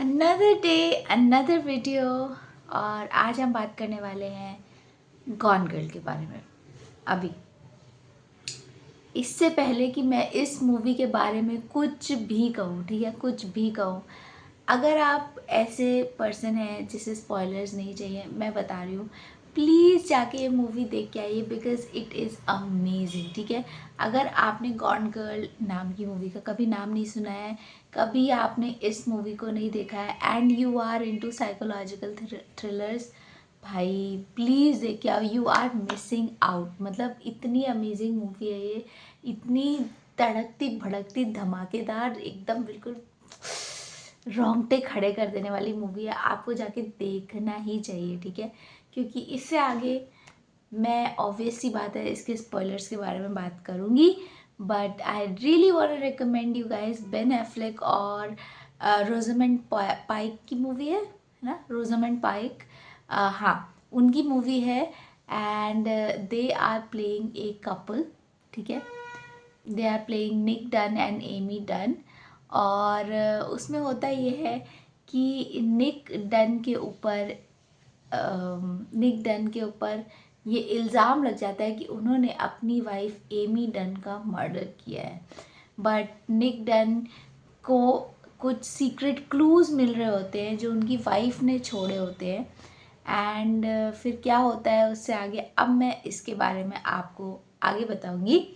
Another day another video. और आज हम बात करने वाले हैं गॉन गर्ल के बारे में। अभी इससे पहले कि मैं इस मूवी के बारे में कुछ भी कहूँ, ठीक है, कुछ भी कहूँ, अगर आप ऐसे पर्सन हैं जिसे स्पॉयलर्स नहीं चाहिए, मैं बता रही हूँ, प्लीज़ जाके ये मूवी देख के आइए बिकॉज इट इज़ अमेजिंग। ठीक है, अगर आपने गॉन गर्ल नाम की मूवी का कभी नाम नहीं सुना है, कभी आपने इस मूवी को नहीं देखा है and you are into psychological thrillers, भाई प्लीज़ देखिए, यू आर मिसिंग आउट। मतलब इतनी अमेजिंग मूवी है ये, इतनी तड़कती भड़कती धमाकेदार, एकदम बिल्कुल रोंगटे खड़े कर देने वाली मूवी है। आपको जाके देखना ही चाहिए, ठीक है, क्योंकि इससे आगे मैं ऑब्वियस सी बात है इसके स्पॉयलर्स के बारे में बात करूँगी। But I really want to recommend you guys Ben Affleck और रोजामेंड पाइक की मूवी है ना, रोजामेंड पाइक, हाँ उनकी मूवी है। And they are playing a couple, ठीक है, they are playing Nick Dunne and Amy Dunne. और उसमें होता ये है कि निक डन के ऊपर ये इल्ज़ाम लग जाता है कि उन्होंने अपनी वाइफ एमी डन का मर्डर किया है। बट निक डन को कुछ सीक्रेट क्लूज़ मिल रहे होते हैं जो उनकी वाइफ ने छोड़े होते हैं। एंड फिर क्या होता है उससे आगे, अब मैं इसके बारे में आपको आगे बताऊंगी।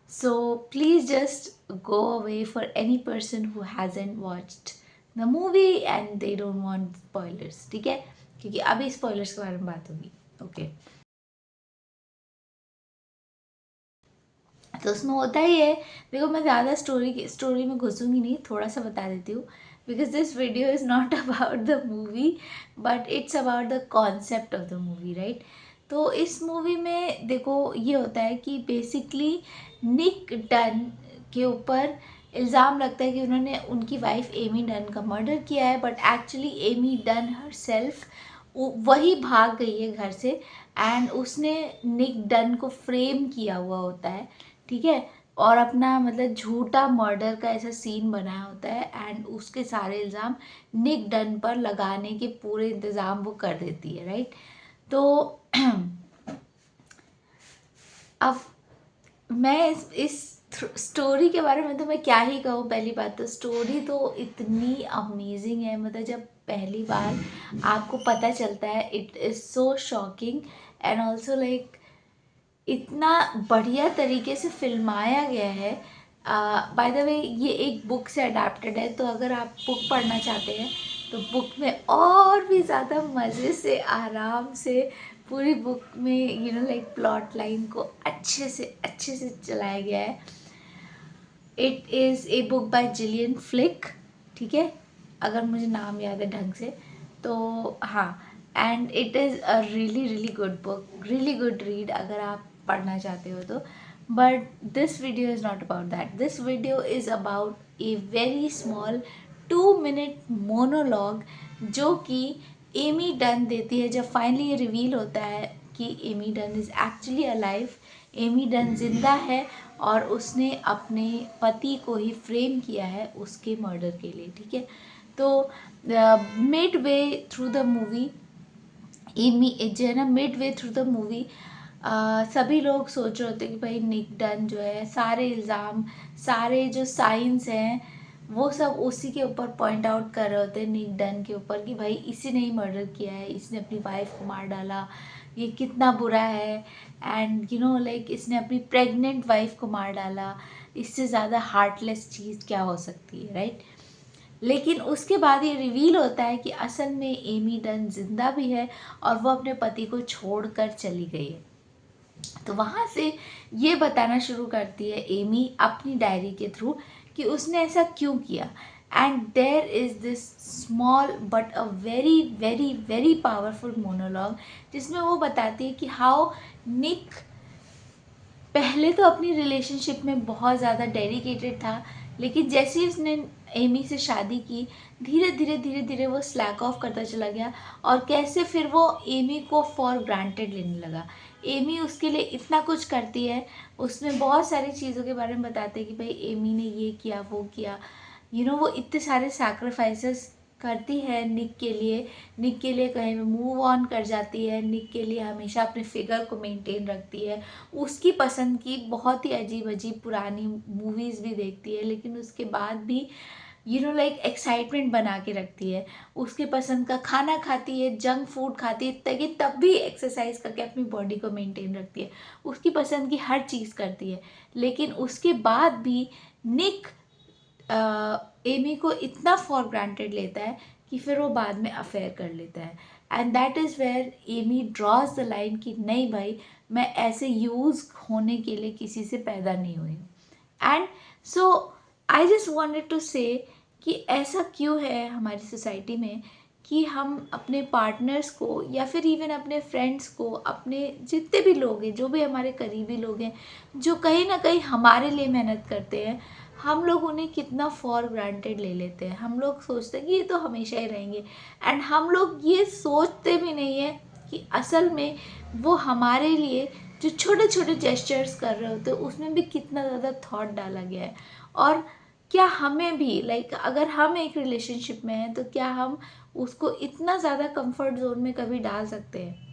So please just go away for any person who hasn't watched the movie and they don't want spoilers, ठीक है, क्योंकि अभी स्पॉयलर्स के बारे में बात होगी। ओके, तो उसमें होता ही है, देखो मैं ज़्यादा स्टोरी में घुसूंगी नहीं, थोड़ा सा बता देती हूँ because this video is not about the movie but it's about the concept of the movie, right. तो इस मूवी में देखो ये होता है कि बेसिकली निक डन के ऊपर इल्ज़ाम लगता है कि उन्होंने उनकी वाइफ एमी डन का मर्डर किया है, but actually Amy Dunne herself वही भाग गई है घर से एंड उसने निक डन को फ्रेम किया हुआ होता है, ठीक है, और अपना मतलब झूठा मर्डर का ऐसा सीन बनाया होता है एंड उसके सारे इल्ज़ाम निक डन पर लगाने के पूरे इंतज़ाम वो कर देती है, राइट। तो अब मैं इस स्टोरी के बारे में तो मैं क्या ही कहूँ। पहली बात तो स्टोरी तो इतनी अमेजिंग है, मतलब जब पहली बार आपको पता चलता है it is so shocking and also like इतना बढ़िया तरीके से फिल्माया गया है। बाय द वे ये एक बुक से अडेप्टेड है, तो अगर आप बुक पढ़ना चाहते हैं तो बुक में और भी ज़्यादा मज़े से आराम से पूरी बुक में लाइक प्लॉट लाइन को अच्छे से चलाया गया है। It is a book by Gillian Flynn, ठीक है, अगर मुझे नाम याद है ढंग से तो, हाँ। And it is a really really good book, really good read अगर आप पढ़ना चाहते हो तो। But this video is not about that, this video is about a very small 2 minute monologue जो कि एमी डन देती है जब फाइनली ये रिवील होता है कि Amy Dunne is actually alive, Amy Dunne जिंदा है और उसने अपने पति को ही फ्रेम किया है उसके मर्डर के लिए, ठीक है। तो midway through the movie, Amy जो है ना, midway through the movie सभी लोग सोच रहे होते हैं कि भाई निक डन जो है, सारे इल्ज़ाम, सारे जो साइंस हैं वो सब उसी के ऊपर पॉइंट आउट कर रहे होते हैं, निक डन के ऊपर, कि भाई इसी ने ही मर्डर किया है, इसने अपनी वाइफ को मार डाला, ये कितना बुरा है। एंड लाइक इसने अपनी प्रेग्नेंट वाइफ को मार डाला, इससे ज़्यादा हार्टलेस चीज़ क्या हो सकती है, राइट। लेकिन उसके बाद ये रिवील होता है कि असल में एमी डन जिंदा भी है और वो अपने पति को छोड़कर चली गई है। तो वहाँ से ये बताना शुरू करती है एमी अपनी डायरी के थ्रू कि उसने ऐसा क्यों किया। And there is this small but a very very very powerful monologue जिसमें वो बताती है कि हाउ निक पहले तो अपनी रिलेशनशिप में बहुत ज़्यादा डेडिकेटेड था, लेकिन जैसे ही उसने एमी से शादी की, धीरे धीरे वो स्लैक ऑफ करता चला गया और कैसे फिर वो एमी को फॉर ग्रांटेड लेने लगा। एमी उसके लिए इतना कुछ करती है, उसमें बहुत सारी चीज़ों के बारे में बताते हैं कि भाई एमी ने ये किया वो किया, वो इतने सारे सैक्रिफाइसेस करती है निक के लिए, निक के लिए कहीं मूव ऑन कर जाती है, निक के लिए हमेशा अपने फिगर को मेंटेन रखती है, उसकी पसंद की बहुत ही अजीब अजीब पुरानी मूवीज़ भी देखती है, लेकिन उसके बाद भी लाइक एक्साइटमेंट बना के रखती है, उसके पसंद का खाना खाती है, जंक फूड खाती है, ताकि तब भी एक्सरसाइज करके अपनी बॉडी को मेंटेन रखती है, उसकी पसंद की हर चीज़ करती है। लेकिन उसके बाद भी निक एमी को इतना फॉर ग्रांटेड लेता है कि फिर वो बाद में अफेयर कर लेता है। And that is where Amy draws the line कि नहीं भाई, मैं ऐसे यूज़ होने के लिए किसी से पैदा नहीं हुई। And so I just wanted to say कि ऐसा क्यों है हमारी सोसाइटी में कि हम अपने पार्टनर्स को या फिर इवन अपने फ्रेंड्स को, अपने जितने भी लोग हैं, जो भी हमारे करीबी लोग हैं, जो कहीं ना कहीं हमारे लिए मेहनत करते हैं, हम लोग उन्हें कितना फॉर ग्रांटेड ले लेते हैं। हम लोग सोचते हैं कि ये तो हमेशा ही रहेंगे, एंड हम लोग ये सोचते भी नहीं है कि असल में वो हमारे लिए जो छोटे छोटे जेस्चर्स कर रहे होते हैं उसमें भी कितना ज़्यादा थॉट डाला गया है। और क्या हमें भी अगर हम एक रिलेशनशिप में हैं तो क्या हम उसको इतना ज़्यादा कंफर्ट जोन में कभी डाल सकते हैं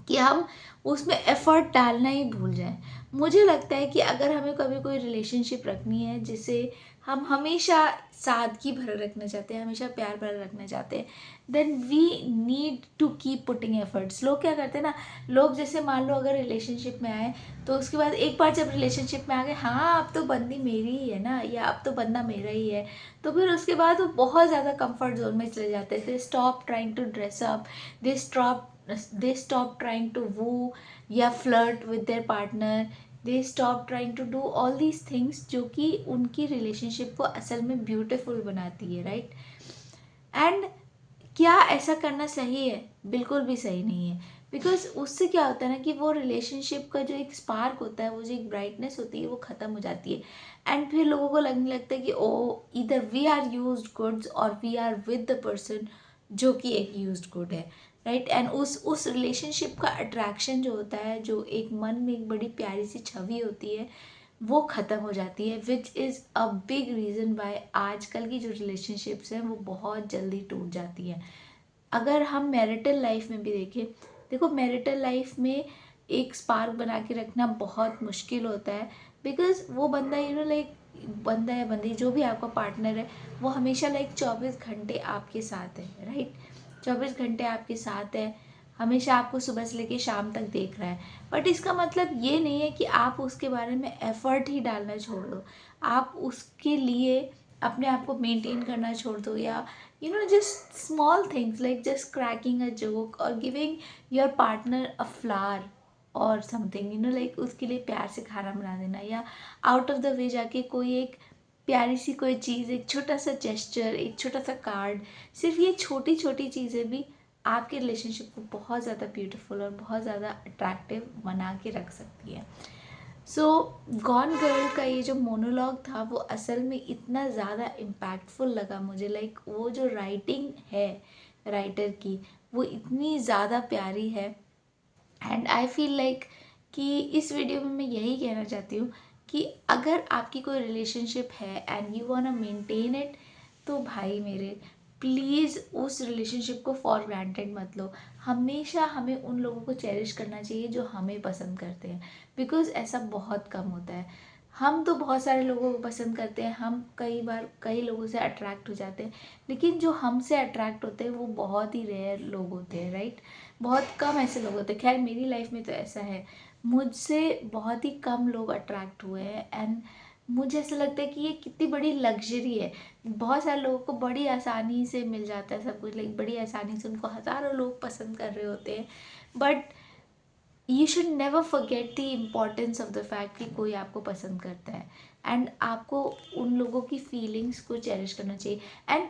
कि हम उसमें एफर्ट डालना ही भूल जाएं। मुझे लगता है कि अगर हमें कभी कोई रिलेशनशिप रखनी है जिसे हम हमेशा सादगी भरा रखना चाहते हैं, हमेशा प्यार भरा रखना चाहते हैं, then we need to keep putting efforts. लोग क्या करते हैं ना, लोग जैसे मान लो अगर रिलेशनशिप में आए तो उसके बाद एक बार जब रिलेशनशिप में आ गए, हाँ अब तो बंदी मेरी ही है ना, या अब तो बंदा मेरा ही है, तो फिर उसके बाद वो बहुत ज़्यादा कंफर्ट जोन में चले जाते हैं। They stop trying to dress up, they stop trying to woo या flirt with their partner, they stop trying to do all these things जो कि उनकी रिलेशनशिप को असल में ब्यूटीफुल बनाती है, राइट। एंड क्या ऐसा करना सही है? बिल्कुल भी सही नहीं है। बिकॉज उससे क्या होता है ना कि वो रिलेशनशिप का जो एक स्पार्क होता है, वो जो एक ब्राइटनेस होती है, वो ख़त्म हो जाती है। एंड फिर लोगों को लगने लगता है कि ओ इधर वी आर यूज्ड गुड्स और we are with the person जो कि एक यूज्ड गुड है, राइट। एंड उस रिलेशनशिप का अट्रैक्शन जो होता है, जो एक मन में एक बड़ी प्यारी सी छवि होती है, वो ख़त्म हो जाती है, which is a big reason why आजकल की जो रिलेशनशिप्स हैं वो बहुत जल्दी टूट जाती हैं। अगर हम मैरिटल लाइफ में भी देखें, देखो मैरिटल लाइफ में एक स्पार्क बना के रखना बहुत मुश्किल होता है। बिकॉज वो बंदा लाइक बंदा या बंदी जो भी आपका पार्टनर है, वो हमेशा लाइक 24 घंटे आपके साथ है, राइट। 24 घंटे आपके साथ है, हमेशा आपको सुबह से लेके शाम तक देख रहा है। बट इसका मतलब ये नहीं है कि आप उसके बारे में एफर्ट ही डालना छोड़ दो, आप उसके लिए अपने आप को मेंटेन करना छोड़ दो, या just small things like just cracking a joke or giving your partner a flower और समथिंग, लाइक उसके लिए प्यार से खाना बना देना, या आउट ऑफ द वे जाके कोई एक प्यारी सी कोई चीज़, एक छोटा सा जेस्चर, एक छोटा सा कार्ड, सिर्फ ये छोटी छोटी चीज़ें भी आपके रिलेशनशिप को बहुत ज़्यादा ब्यूटीफुल और बहुत ज़्यादा अट्रैक्टिव बना के रख सकती है। सो गॉन गर्ल का ये जो मोनोलॉग था वो असल में इतना ज़्यादा इम्पैक्टफुल लगा मुझे। लाइक वो जो राइटिंग है राइटर की, वो इतनी ज़्यादा प्यारी है। एंड आई फील लाइक कि इस वीडियो में मैं यही कहना चाहती हूँ कि अगर आपकी कोई रिलेशनशिप है and you want to maintain it, तो भाई मेरे प्लीज़ उस रिलेशनशिप को फॉर ग्रांटेड मत लो। हमेशा हमें उन लोगों को चेरिश करना चाहिए जो हमें पसंद करते हैं, बिकॉज़ ऐसा बहुत कम होता है। हम तो बहुत सारे लोगों को पसंद करते हैं, हम कई बार कई लोगों से अट्रैक्ट हो जाते हैं, लेकिन जो हमसे अट्रैक्ट होते हैं वो बहुत ही रेयर लोग होते हैं, राइट। बहुत कम ऐसे लोग होते हैं। खैर मेरी लाइफ में तो ऐसा है, मुझसे बहुत ही कम लोग अट्रैक्ट हुए हैं। एंड मुझे ऐसा लगता है कि ये कितनी बड़ी लग्जरी है। बहुत सारे लोगों को बड़ी आसानी से मिल जाता है सब कुछ, लाइक बड़ी आसानी से उनको हज़ारों लोग पसंद कर रहे होते हैं। But you should never forget the importance of the fact कि कोई आपको पसंद करता है, एंड आपको उन लोगों की फीलिंग्स को चेरिश करना चाहिए। एंड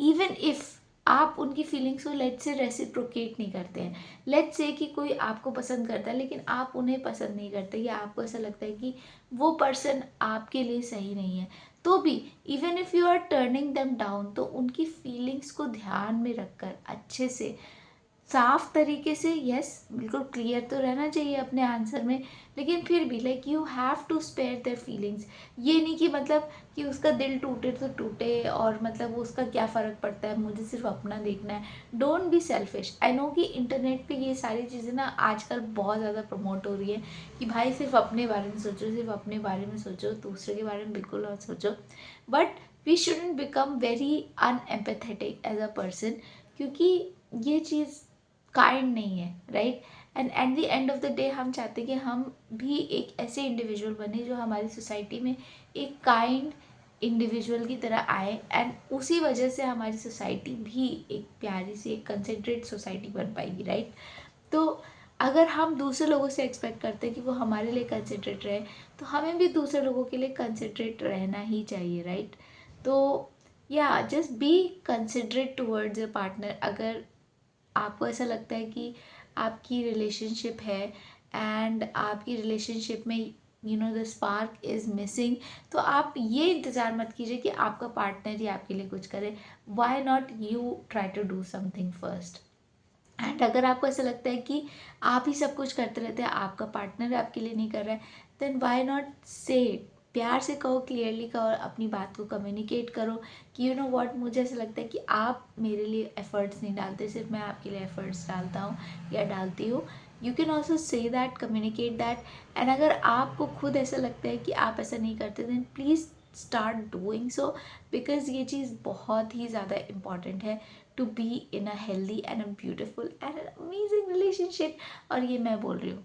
इवन इफ़ आप उनकी फीलिंग्स को लेट्स से रेसिप्रोकेट नहीं करते हैं, लेट्स से कि कोई आपको पसंद करता है लेकिन आप उन्हें पसंद नहीं करते, या आपको ऐसा लगता है कि वो पर्सन आपके लिए सही नहीं है, तो भी even if you are turning them down, तो उनकी फीलिंग्स को ध्यान में रखकर अच्छे से साफ तरीके से यस बिल्कुल क्लियर तो रहना चाहिए अपने आंसर में, लेकिन फिर भी like you have to spare their feelings. ये नहीं कि मतलब कि उसका दिल टूटे तो टूटे और मतलब उसका क्या फ़र्क पड़ता है, मुझे सिर्फ अपना देखना है। Don't be selfish. I know कि इंटरनेट पे ये सारी चीज़ें ना आजकल बहुत ज़्यादा प्रमोट हो रही है कि भाई सिर्फ अपने बारे में सोचो, सिर्फ अपने बारे में सोचो, दूसरे के बारे में बिल्कुल मत सोचो। But we shouldn't become very unempathetic as a person, क्योंकि ये चीज़ काइंड नहीं है, right. And at the end of the day हम चाहते हैं कि हम भी एक ऐसे इंडिविजुअल बने जो हमारी सोसाइटी में एक काइंड इंडिविजुअल की तरह आए, एंड उसी वजह से हमारी सोसाइटी भी एक प्यारी सी एक कंसेंट्रेट सोसाइटी बन पाएगी, राइट। तो अगर हम दूसरे लोगों से एक्सपेक्ट करते हैं कि वो हमारे लिए कंसेंट्रेट रहे, तो हमें भी दूसरे लोगों के लिए कंसेंट्रेट रहना ही चाहिए, राइट। तो या just be considerate towards your partner. अगर आपको ऐसा लगता है कि आपकी रिलेशनशिप है एंड आपकी रिलेशनशिप में द स्पार्क इज़ मिसिंग, तो आप ये इंतज़ार मत कीजिए कि आपका पार्टनर ही आपके लिए कुछ करे। Why not you try to do something first. And अगर आपको ऐसा लगता है कि आप ही सब कुछ करते रहते हैं, आपका पार्टनर आपके लिए नहीं कर रहा है, देन वाई नॉट से प्यार से कहो, क्लियरली कहो, अपनी बात को कम्युनिकेट करो कि यू नो व्हाट, मुझे ऐसा लगता है कि आप मेरे लिए एफर्ट्स नहीं डालते, सिर्फ मैं आपके लिए एफर्ट्स डालता हूँ या डालती हूँ। You can also say that, communicate that. And अगर आपको खुद ऐसा लगता है कि आप ऐसा नहीं करते, then please start doing so, because ये चीज़ बहुत ही ज़्यादा इम्पॉर्टेंट है to be in a healthy and a beautiful and amazing relationship. और ये मैं बोल रही हूँ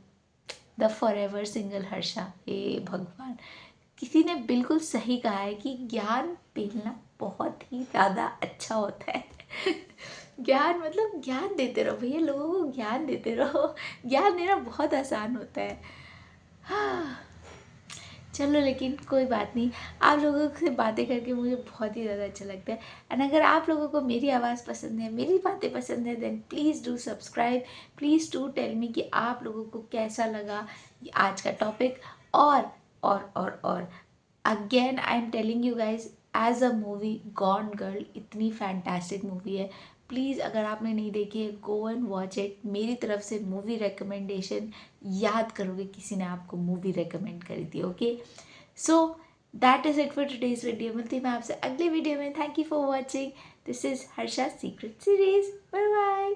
the forever single Harsha. हे भगवान, किसी ने बिल्कुल सही कहा है कि ज्ञान पेलना बहुत ही ज़्यादा अच्छा होता है। ज्ञान मतलब ज्ञान देते रहो भैया, लोगों को ज्ञान देते रहो। ज्ञान देना बहुत आसान होता है। हाँ, चलो लेकिन कोई बात नहीं, आप लोगों से बातें करके मुझे बहुत ही ज़्यादा अच्छा लगता है। एंड अगर आप लोगों को मेरी आवाज़ पसंद है, मेरी बातें पसंद है, then please do subscribe, please do tell me कि आप लोगों को कैसा लगा ये आज का टॉपिक। और again I am telling you guys, as a movie Gone Girl इतनी फैंटास्टिक मूवी है। प्लीज़ अगर आपने नहीं देखी है, गो एंड वॉच इट। मेरी तरफ से मूवी रिकमेंडेशन याद करोगे किसी ने आपको मूवी रिकमेंड करी थी, okay. So that is it for today's video. मिलती मैं आपसे अगले वीडियो में। Thank you for watching. This is Harsha secret series. Bye bye.